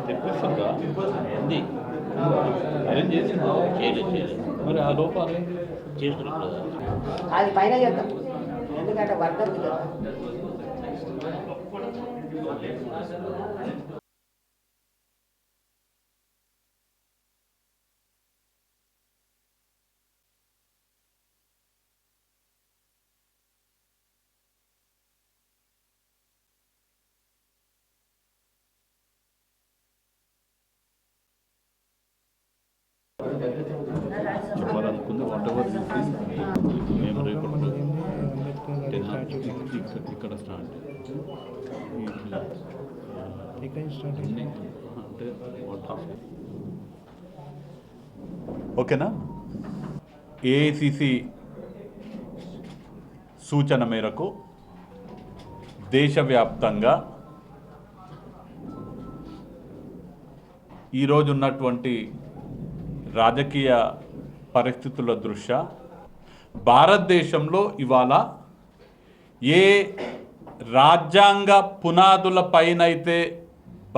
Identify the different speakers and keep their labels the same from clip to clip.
Speaker 1: తెప్పిస్తుందా ఉంది అరేంజ్ చేసిందా చేయలేదు మరి ఆ లోపాలు చేస్తున్నారు
Speaker 2: అది పైన చేద్దాం ఎందుకంటే వర్ధంతి కదా.
Speaker 1: చెప్పాలనుకుంది వాట్ ఎవర్ మేము రేపు ఇక్కడ స్టార్ట్ అంటే ఓకేనా. ఏఐసిసి సూచన మేరకు దేశవ్యాప్తంగా ఈరోజు ఉన్నటువంటి రాజకీయ పరిస్థితుల దృష్ట్యా భారతదేశంలో ఇవాళ ఏ రాజ్యాంగ పునాదులపైనైతే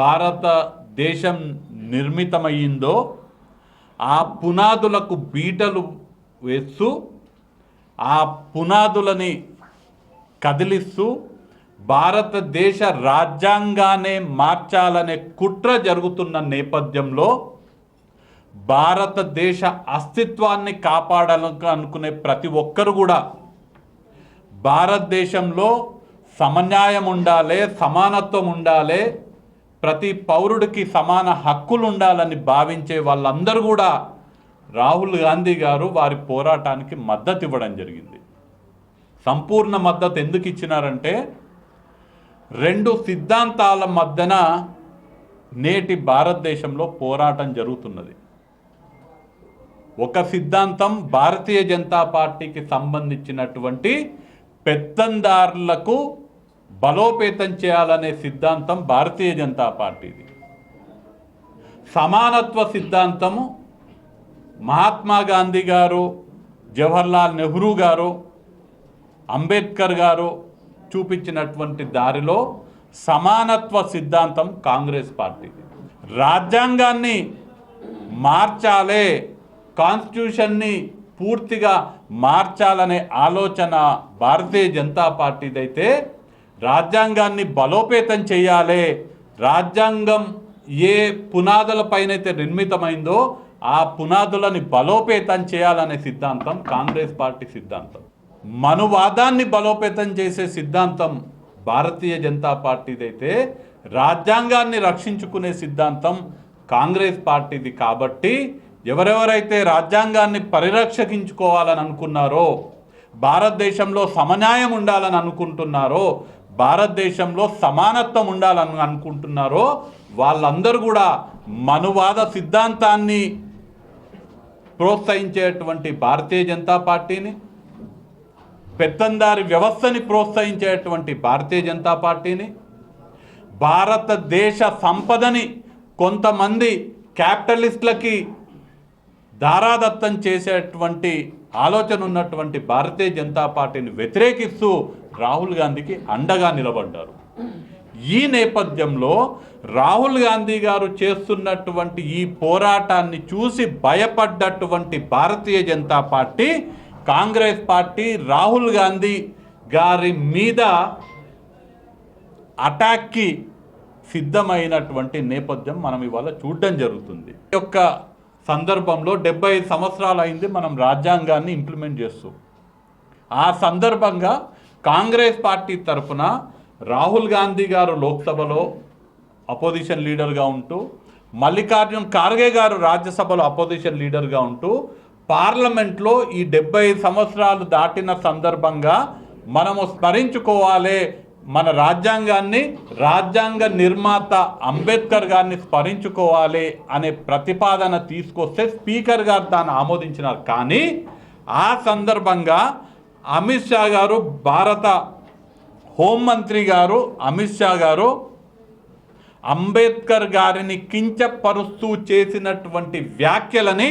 Speaker 1: భారతదేశం నిర్మితమయ్యిందో ఆ పునాదులకు బీటలు వేస్తూ ఆ పునాదులని కదిలిస్తూ భారతదేశ రాజ్యాంగాన్నే మార్చాలనే కుట్ర జరుగుతున్న నేపథ్యంలో భారతదేశ అస్తిత్వాన్ని కాపాడాలని అనుకునే ప్రతి ఒక్కరు కూడా భారతదేశంలో సమన్యాయం ఉండాలి, సమానత్వం ఉండాలి, ప్రతి పౌరుడికి సమాన హక్కులు ఉండాలని భావించే వాళ్ళందరూ కూడా రాహుల్ గాంధీ గారు వారి పోరాటానికి మద్దతు ఇవ్వడం జరిగింది. సంపూర్ణ మద్దతు ఎందుకు ఇచ్చినారంటే రెండు సిద్ధాంతాల మధ్యన నేటి భారతదేశంలో పోరాటం జరుగుతున్నది. ఒక సిద్ధాంతం భారతీయ జనతా పార్టీకి సంబంధించినటువంటి పెత్తందారులకు బలోపేతం చేయాలనే సిద్ధాంతం భారతీయ జనతా పార్టీది. సమానత్వ సిద్ధాంతము మహాత్మా గాంధీ గారు, జవహర్లాల్ నెహ్రూ గారు, అంబేద్కర్ గారు చూపించినటువంటి దారిలో సమానత్వ సిద్ధాంతం కాంగ్రెస్ పార్టీది. రాజ్యాంగాన్ని మార్చాలే, కాన్స్టిట్యూషన్ని పూర్తిగా మార్చాలనే ఆలోచన భారతీయ జనతా పార్టీదైతే రాజ్యాంగాన్ని బలోపేతం చేయాలి, రాజ్యాంగం ఏ పునాదులపైనైతే నిర్మితమైందో ఆ పునాదులని బలోపేతం చేయాలనే సిద్ధాంతం కాంగ్రెస్ పార్టీ సిద్ధాంతం. మనువాదాన్ని బలోపేతం చేసే సిద్ధాంతం భారతీయ జనతా పార్టీదైతే రాజ్యాంగాన్ని రక్షించుకునే సిద్ధాంతం కాంగ్రెస్ పార్టీది. కాబట్టి ఎవరెవరైతే రాజ్యాంగాన్ని పరిరక్షించుకోవాలని అనుకున్నారో, భారతదేశంలో సమన్యాయం ఉండాలని అనుకుంటున్నారో, భారతదేశంలో సమానత్వం ఉండాలని అనుకుంటున్నారో వాళ్ళందరూ కూడా మనువాద సిద్ధాంతాన్ని ప్రోత్సహించేటువంటి భారతీయ జనతా పార్టీని, పెత్తందారి వ్యవస్థని ప్రోత్సహించేటువంటి భారతీయ జనతా పార్టీని, భారతదేశ సంపదని కొంతమంది క్యాపిటలిస్టులకి దారాదత్తం చేసేటువంటి ఆలోచన ఉన్నటువంటి భారతీయ జనతా పార్టీని వ్యతిరేకిస్తూ రాహుల్ గాంధీకి అండగా నిలబడ్డారు. ఈ నేపథ్యంలో రాహుల్ గాంధీ గారు చేస్తున్నటువంటి ఈ పోరాటాన్ని చూసి భయపడ్డటువంటి భారతీయ జనతా పార్టీ, కాంగ్రెస్ పార్టీ రాహుల్ గాంధీ గారి మీద అటాక్కి సిద్ధమైనటువంటి నేపథ్యం మనం ఇవాళ చూడడం జరుగుతుంది. ఈ యొక్క సందర్భంలో 75 సంవత్సరాలు అయింది మనం రాజ్యాంగాన్ని ఇంప్లిమెంట్ చేస్తూ. ఆ సందర్భంగా కాంగ్రెస్ పార్టీ తరఫున రాహుల్ గాంధీ గారు లోక్సభలో అపోజిషన్ లీడర్గా ఉంటూ, మల్లికార్జున్ ఖార్గే గారు రాజ్యసభలో అపోజిషన్ లీడర్గా ఉంటూ, పార్లమెంట్లో ఈ 75 సంవత్సరాలు దాటిన సందర్భంగా మనము స్మరించుకోవాలి, మన రాజ్యాంగాన్ని, రాజ్యాంగ నిర్మాత అంబేద్కర్ గారిని స్మరించుకోవాలి అనే ప్రతిపాదన తీసుకొస్తే స్పీకర్ గారు దాన్ని ఆమోదించినారు. కానీ ఆ సందర్భంగా అమిత్ షా గారు, భారత హోంమంత్రి గారు అమిత్ షా గారు అంబేద్కర్ గారిని కించపరుస్తూ చేసినటువంటి వ్యాఖ్యలని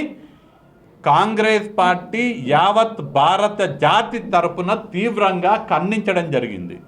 Speaker 1: కాంగ్రెస్ పార్టీ యావత్ భారత జాతి తరపున తీవ్రంగా ఖండించడం జరిగింది.